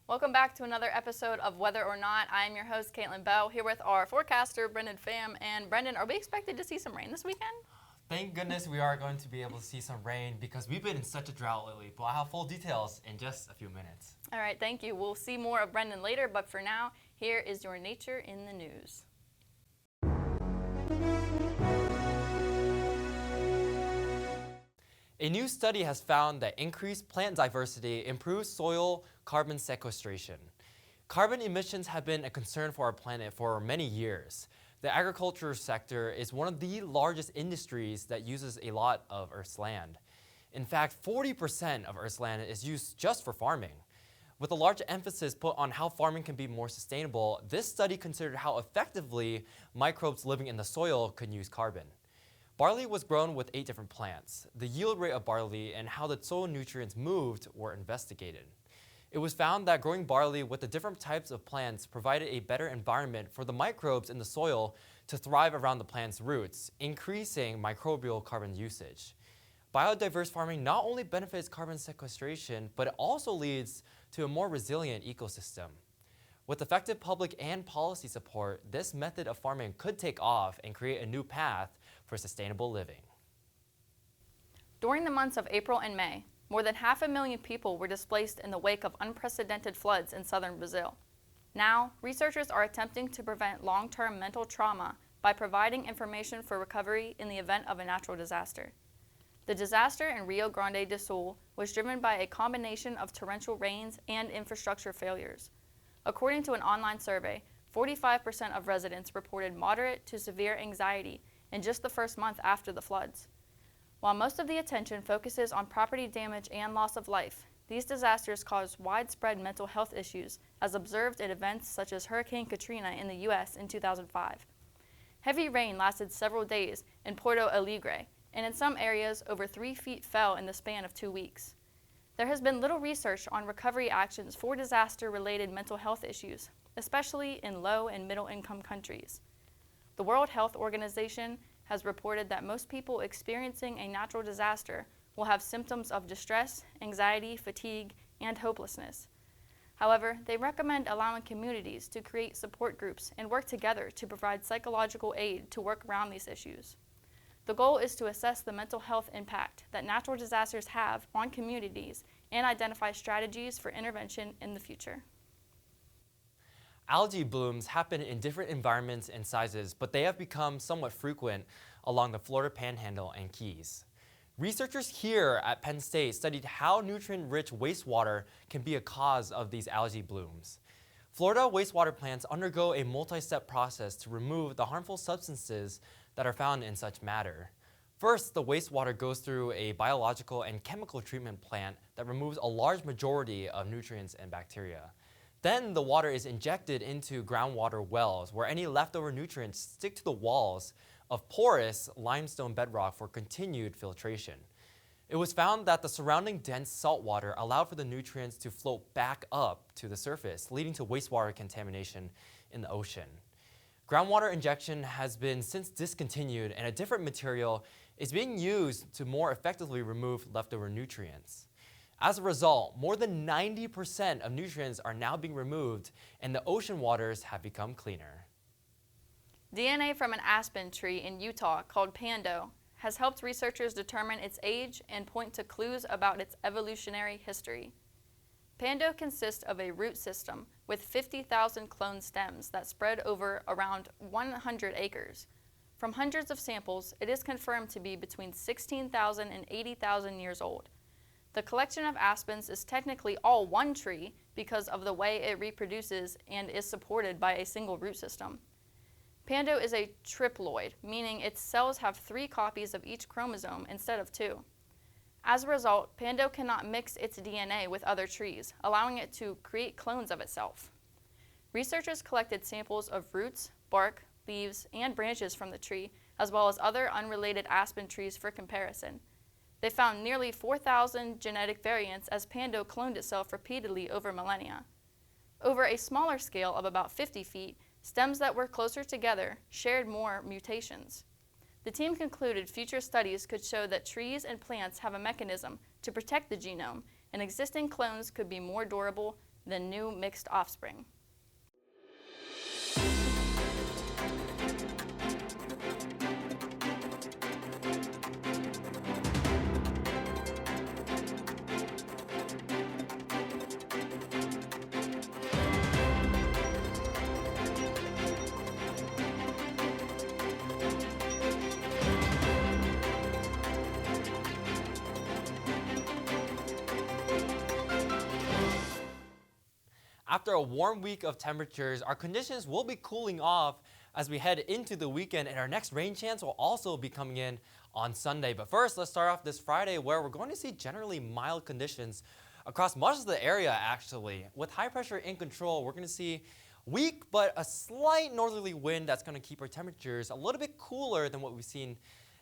Welcome back to another episode of Whether or Not. I'm your host, Caitlyn Bell, here with our forecaster, Brendan Pham. And Brendan, are we expected to see some rain this weekend? Thank goodness we are going to be able to see some rain because we've been in such a drought lately, but I'll have full details in just a few minutes. All right, thank you. We'll see more of Brendan later, but for now, here is your Nature in the News. A new study has found that increased plant diversity improves soil carbon sequestration. Carbon emissions have been a concern for our planet for many years. The agriculture sector is one of the largest industries that uses a lot of Earth's land. In fact, 40% of Earth's land is used just for farming. With a large emphasis put on how farming can be more sustainable, this study considered how effectively microbes living in the soil could use carbon. Barley was grown with 8 different plants. The yield rate of barley and how the soil nutrients moved were investigated. It was found that growing barley with the different types of plants provided a better environment for the microbes in the soil to thrive around the plant's roots, increasing microbial carbon usage. Biodiverse farming not only benefits carbon sequestration, but it also leads to a more resilient ecosystem. With effective public and policy support, this method of farming could take off and create a new path for sustainable living. During the months of April and May, more than 500,000 people were displaced in the wake of unprecedented floods in southern Brazil. Now, researchers are attempting to prevent long-term mental trauma by providing information for recovery in the event of a natural disaster. The disaster in Rio Grande do Sul was driven by a combination of torrential rains and infrastructure failures. According to an online survey, 45% of residents reported moderate to severe anxiety in just the first month after the floods. While most of the attention focuses on property damage and loss of life, these disasters cause widespread mental health issues as observed in events such as Hurricane Katrina in the U.S. in 2005. Heavy rain lasted several days in Porto Alegre, and in some areas over 3 feet fell in the span of 2 weeks. There has been little research on recovery actions for disaster-related mental health issues, especially in low and middle-income countries. The World Health Organization has reported that most people experiencing a natural disaster will have symptoms of distress, anxiety, fatigue, and hopelessness. However, they recommend allowing communities to create support groups and work together to provide psychological aid to work around these issues. The goal is to assess the mental health impact that natural disasters have on communities and identify strategies for intervention in the future. Algae blooms happen in different environments and sizes, but they have become somewhat frequent along the Florida Panhandle and Keys. Researchers here at Penn State studied how nutrient-rich wastewater can be a cause of these algae blooms. Florida wastewater plants undergo a multi-step process to remove the harmful substances that are found in such matter. First, the wastewater goes through a biological and chemical treatment plant that removes a large majority of nutrients and bacteria. Then the water is injected into groundwater wells where any leftover nutrients stick to the walls of porous limestone bedrock for continued filtration. It was found that the surrounding dense salt water allowed for the nutrients to float back up to the surface, leading to wastewater contamination in the ocean. Groundwater injection has been since discontinued, and a different material is being used to more effectively remove leftover nutrients. As a result, more than 90% of nutrients are now being removed, and the ocean waters have become cleaner. DNA from an aspen tree in Utah called Pando has helped researchers determine its age and point to clues about its evolutionary history. Pando consists of a root system with 50,000 clone stems that spread over around 100 acres. From hundreds of samples, it is confirmed to be between 16,000 and 80,000 years old. The collection of aspens is technically all one tree because of the way it reproduces and is supported by a single root system. Pando is a triploid, meaning its cells have 3 copies of each chromosome instead of 2. As a result, Pando cannot mix its DNA with other trees, allowing it to create clones of itself. Researchers collected samples of roots, bark, leaves, and branches from the tree, as well as other unrelated aspen trees for comparison. They found nearly 4,000 genetic variants as Pando cloned itself repeatedly over millennia. Over a smaller scale of about 50 feet, stems that were closer together shared more mutations. The team concluded future studies could show that trees and plants have a mechanism to protect the genome, and existing clones could be more durable the new mixed offspring. After a warm week of temperatures, our conditions will be cooling off as we head into the weekend, and our next rain chance will also be coming in on Sunday. But first, let's start off this Friday where we're going to see generally mild conditions across much of the area actually. With high pressure in control, we're going to see weak but a slight northerly wind that's going to keep our temperatures a little bit cooler than what we've seen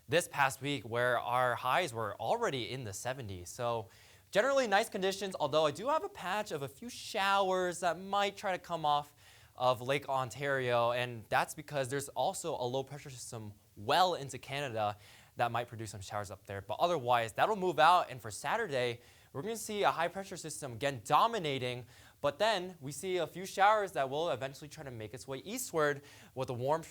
this past week where our highs were already in the 70s. So generally nice conditions, although I do have a patch of a few showers that might try to come off of Lake Ontario, and that's because there's also a low pressure system well into Canada that might produce some showers up there. But otherwise, that'll move out, and for Saturday, we're going to see a high pressure system again dominating, but then we see a few showers that will eventually try to make its way eastward with a warm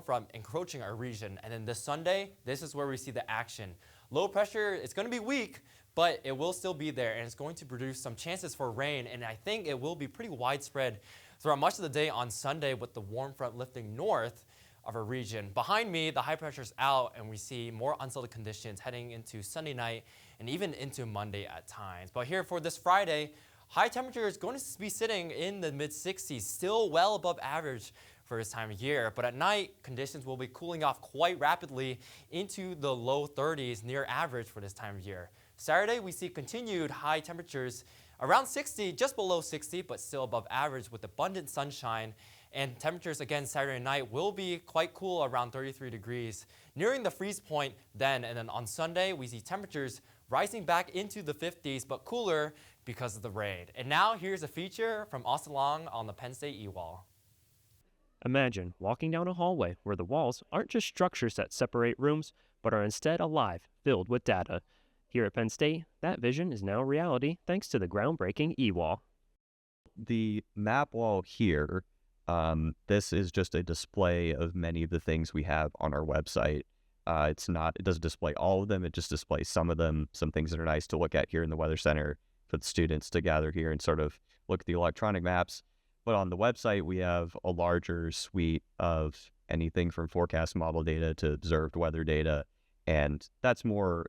front encroaching our region. And then this Sunday, this is where we see the action. Low pressure, it's going to be weak, but it will still be there, and it's going to produce some chances for rain, and I think it will be pretty widespread throughout much of the day on Sunday with the warm front lifting north of our region. Behind me, the high pressure's out, and we see more unsettled conditions heading into Sunday night and even into Monday at times. But here for this Friday, high temperature is going to be sitting in the mid-60s, still well above average for this time of year. But at night, conditions will be cooling off quite rapidly into the low 30s, near average for this time of year. Saturday, we see continued high temperatures around 60, just below 60, but still above average with abundant sunshine. And temperatures again Saturday night will be quite cool, around 33 degrees, nearing the freeze point then. And then on Sunday, we see temperatures rising back into the 50s, but cooler because of the rain. And now here's a feature from Austin Long on the Penn State Ewall. Imagine walking down a hallway where the walls aren't just structures that separate rooms, but are instead alive, filled with data. Here at Penn State, that vision is now reality thanks to the groundbreaking Ewall. The map wall here, this is just a display of many of the things we have on our website. It doesn't display all of them, it just displays some of them, some things that are nice to look at here in the Weather Center for the students to gather here and sort of look at the electronic maps. But on the website, we have a larger suite of anything from forecast model data to observed weather data. And that's more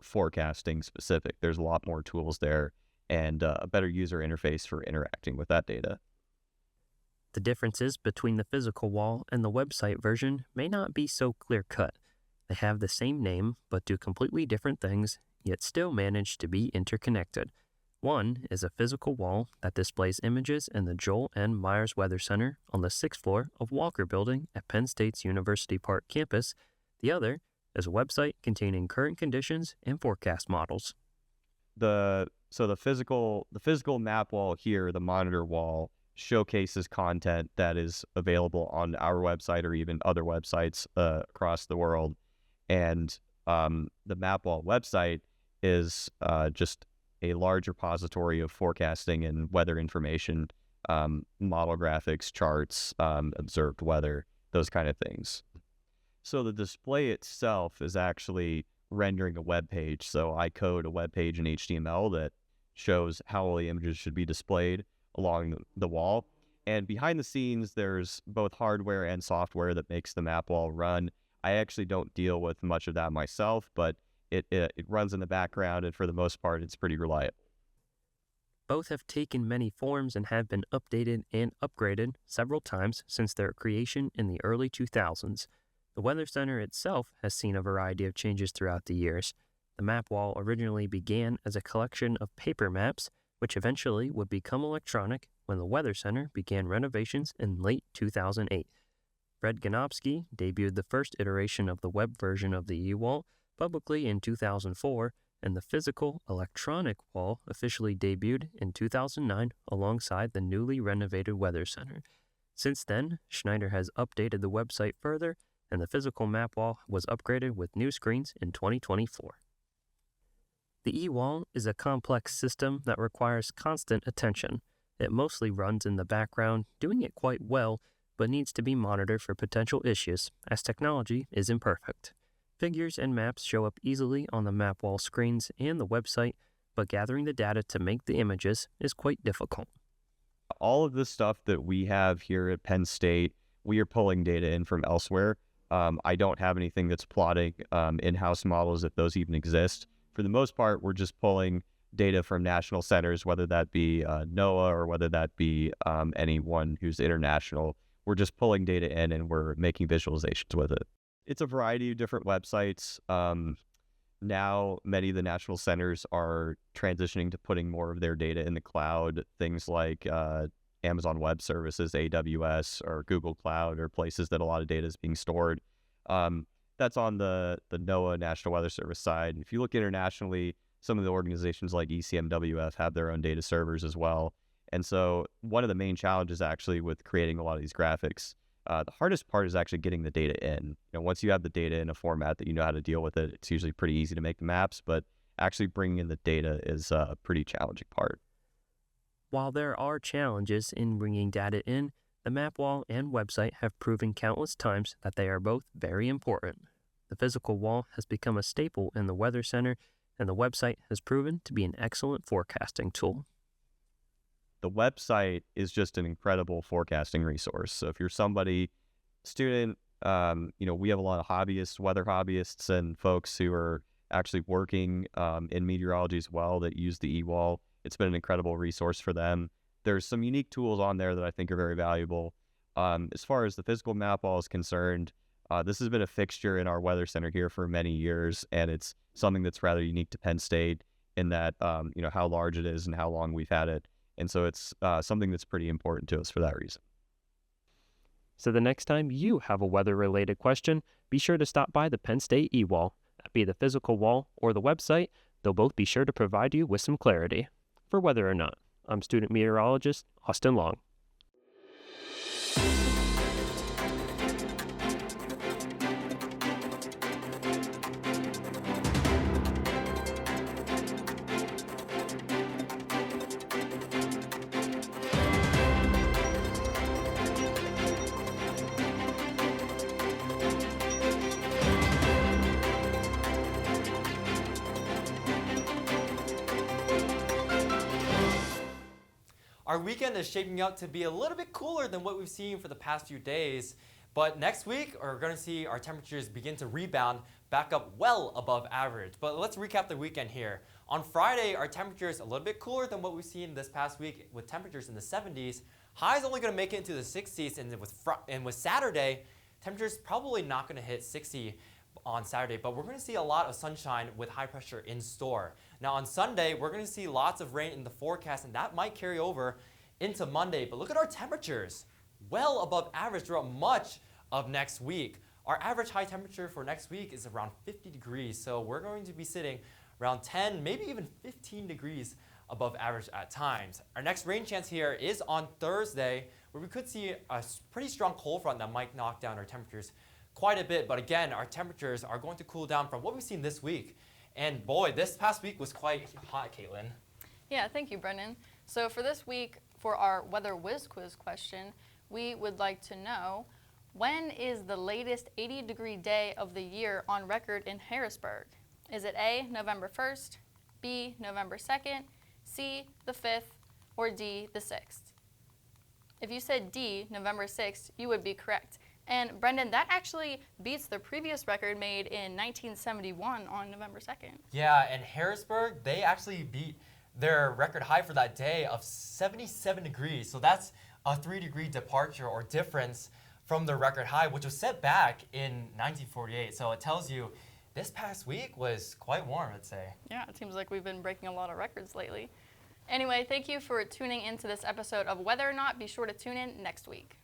forecasting specific. There's a lot more tools there and a better user interface for interacting with that data. The differences between the physical wall and the website version may not be so clear-cut. They have the same name, but do completely different things, yet still manage to be interconnected. One is a physical wall that displays images in the Joel N. Myers Weather Center on the 6th floor of Walker Building at Penn State's University Park campus. The other is a website containing current conditions and forecast models. The physical map wall here, the monitor wall, showcases content that is available on our website or even other websites across the world. And the map wall website is just a large repository of forecasting and weather information, model graphics, charts, observed weather, those kind of things. So the display itself is actually rendering a web page. So I code a web page in HTML that shows how all the images should be displayed along the wall. And behind the scenes, there's both hardware and software that makes the map wall run. I actually don't deal with much of that myself, but it runs in the background, and for the most part, it's pretty reliable. Both have taken many forms and have been updated and upgraded several times since their creation in the early 2000s. The Weather Center itself has seen a variety of changes throughout the years. The map wall originally began as a collection of paper maps, which eventually would become electronic when the Weather Center began renovations in late 2008. Fred Ganowski debuted the first iteration of the web version of the Ewall publicly in 2004, and the physical electronic wall officially debuted in 2009 alongside the newly renovated Weather Center. Since then, Schneider has updated the website further, and the physical map wall was upgraded with new screens in 2024. The Ewall is a complex system that requires constant attention. It mostly runs in the background, doing it quite well, but needs to be monitored for potential issues, as technology is imperfect. Figures and maps show up easily on the map wall screens and the website, but gathering the data to make the images is quite difficult. All of this stuff that we have here at Penn State, we are pulling data in from elsewhere. I don't have anything that's plotting in-house models, if those even exist. For the most part, we're just pulling data from national centers, whether that be NOAA or whether that be anyone who's international. We're just pulling data in and we're making visualizations with it. It's a variety of different websites. Now, many of the national centers are transitioning to putting more of their data in the cloud, things like Amazon Web Services, AWS, or Google Cloud, or places that a lot of data is being stored. That's on the NOAA National Weather Service side. If you look internationally, some of the organizations like ECMWF have their own data servers as well. And so one of the main challenges actually with creating a lot of these graphics, the hardest part is actually getting the data in. Once you have the data in a format that you know how to deal with it, it's usually pretty easy to make the maps, but actually bringing in the data is a pretty challenging part. While there are challenges in bringing data in, the map wall and website have proven countless times that they are both very important. The physical wall has become a staple in the Weather Center, and the website has proven to be an excellent forecasting tool. The website is just an incredible forecasting resource. So if you're student, we have a lot of hobbyists, weather hobbyists, and folks who are actually working in meteorology as well that use the Ewall. It's been an incredible resource for them. There's some unique tools on there that I think are very valuable. As far as the physical map wall is concerned, this has been a fixture in our weather center here for many years, and it's something that's rather unique to Penn State in that, how large it is and how long we've had it. And so it's something that's pretty important to us for that reason. So the next time you have a weather-related question, be sure to stop by the Penn State Ewall. That be the physical wall or the website, they'll both be sure to provide you with some clarity. For Weather or Not, I'm student meteorologist Austin Long. Our weekend is shaping up to be a little bit cooler than what we've seen for the past few days. But next week, we're going to see our temperatures begin to rebound back up well above average. But let's recap the weekend here. On Friday, our temperature is a little bit cooler than what we've seen this past week with temperatures in the 70s. Highs only going to make it into the 60s, and with Saturday, temperatures probably not going to hit 60 on Saturday, but we're going to see a lot of sunshine with high pressure in store. Now on Sunday, we're going to see lots of rain in the forecast, and that might carry over into Monday. But look at our temperatures, well above average throughout much of next week. Our average high temperature for next week is around 50 degrees, so we're going to be sitting around 10, maybe even 15 degrees above average at times. Our next rain chance here is on Thursday, where we could see a pretty strong cold front that might knock down our temperatures quite a bit. But again, our temperatures are going to cool down from what we've seen this week. And boy, this past week was quite hot, Caitlyn. Yeah, thank you, Brendan. So for this week, for our Weather Whiz Quiz question, we would like to know, when is the latest 80-degree day of the year on record in Harrisburg? Is it A, November 1st, B, November 2nd, C, the 5th, or D, the 6th? If you said D, November 6th, you would be correct. And Brendan, that actually beats the previous record made in 1971 on November 2nd. Yeah, and Harrisburg, they actually beat their record high for that day of 77 degrees. So that's a 3-degree departure or difference from the record high, which was set back in 1948. So it tells you this past week was quite warm, I'd say. Yeah, it seems like we've been breaking a lot of records lately. Anyway, thank you for tuning into this episode of Weather or Not. Be sure to tune in next week.